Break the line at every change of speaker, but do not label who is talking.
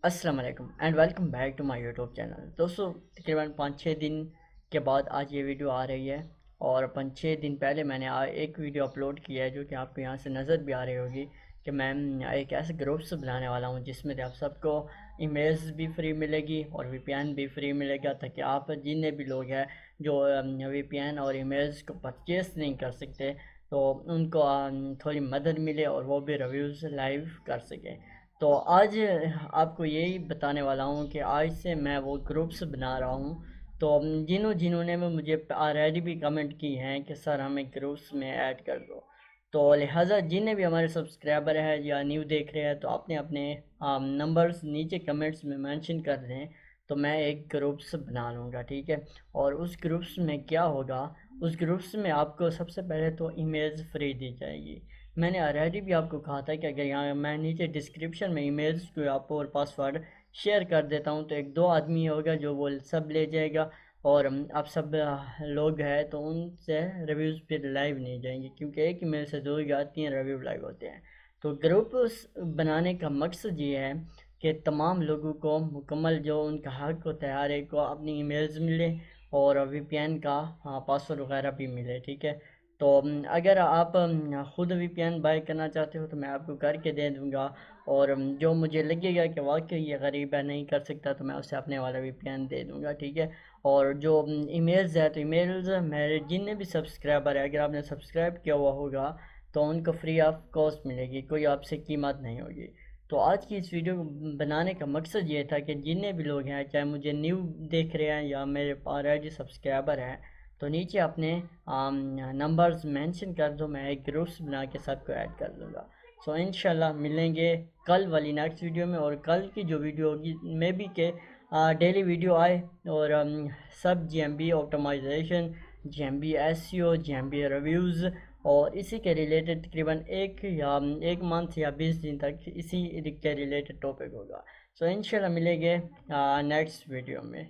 السلام علیکم and welcome back to my YouTube channel. دوستو تقریباً 5-6 دن کے بعد آج یہ ویڈیو آ رہی ہے، اور 5-6 دن پہلے میں نے ایک ویڈیو اپلوڈ کیا ہے جو کہ آپ کو یہاں سے نظر بھی آ رہی ہوگی کہ میں ایک ایسے گروپس بنانے والا ہوں جس میں آپ سب کو ای میلز بھی فری ملے گی اور وی پی این بھی فری ملے گا، تاکہ آپ جتنے بھی لوگ ہیں جو وی پی این اور ای میلز کو پرچیز نہیں کر سکتے تو ان کو تھوڑی مدد ملے اور وہ بھی ریویوز لائیو کر سکیں. تو آج آپ کو یہی بتانے والا ہوں کہ آج سے میں وہ گروپس بنا رہا ہوں. تو جنہوں نے مجھے آلریڈی بھی کمنٹ کی ہیں کہ سر ہمیں گروپس میں ایڈ کر دو، تو لہٰذا جنہیں بھی ہمارے سبسکرائبر ہیں یا نیو دیکھ رہے ہیں تو اپنے نمبرز نیچے کمنٹس میں مینشن کر دیں، تو میں ایک گروپس بنا لوں گا، ٹھیک ہے. اور اس گروپس میں کیا ہوگا، اس گروپس میں آپ کو سب سے پہلے تو ای میلز فری دی جائے گی. میں نے آلریڈی بھی آپ کو کہا تھا کہ اگر یہاں میں نیچے ڈسکرپشن میں ای میلز کو آپ اور پاسورڈ شیئر کر دیتا ہوں تو 1-2 آدمی ہوگا جو وہ سب لے جائے گا، اور آپ سب لوگ ہیں تو ان سے ریویوز پھر لائیو نہیں جائیں گے، کیونکہ ایک ای میل سے 2 ہی آتی ہیں، ریویو لائیو ہوتے ہیں. تو گروپ بنانے کا مقصد یہ ہے کہ تمام لوگوں کو مکمل جو ان کا حق ہوتا ہے، ہر ایک کو اپنی ای میلز ملے اور وی پی این کا پاسورڈ وغیرہ بھی ملے، ٹھیک ہے. تو اگر آپ خود وی پی این بائی کرنا چاہتے ہو تو میں آپ کو کر کے دے دوں گا، اور جو مجھے لگے گا کہ واقعی یہ غریب ہے نہیں کر سکتا تو میں اسے اپنے والا وی پی این دے دوں گا، ٹھیک ہے. اور جو ای میلز ہے تو ای میلز میرے جتنے بھی سبسکرائبر ہے، اگر آپ نے سبسکرائب کیا ہوا ہوگا تو ان کو فری آف کاسٹ ملے گی، کوئی آپ سے قیمت نہیں ہوگی. تو آج کی اس ویڈیو بنانے کا مقصد یہ تھا کہ جتنے بھی لوگ ہیں، چاہے مجھے نیو دیکھ رہے ہیں یا میرے آلریڈی سبسکرائبر ہیں، تو نیچے اپنے نمبرز مینشن کر دو، میں ایک گروپس بنا کے سب کو ایڈ کر دوں گا. سو انشاءاللہ ملیں گے کل والی نیکسٹ ویڈیو میں، اور کل کی جو ویڈیو ہوگی میں بھی کہ ڈیلی ویڈیو آئے، اور سب G M B optimization, G M B S C O, G M B reviews, اور اسی کے ریلیٹڈ تقریباً ایک منتھ یا 20 دن تک اسی کے ریلیٹڈ ٹاپک ہوگا. سو انشاءاللہ ملیں گے نیکسٹ ویڈیو میں.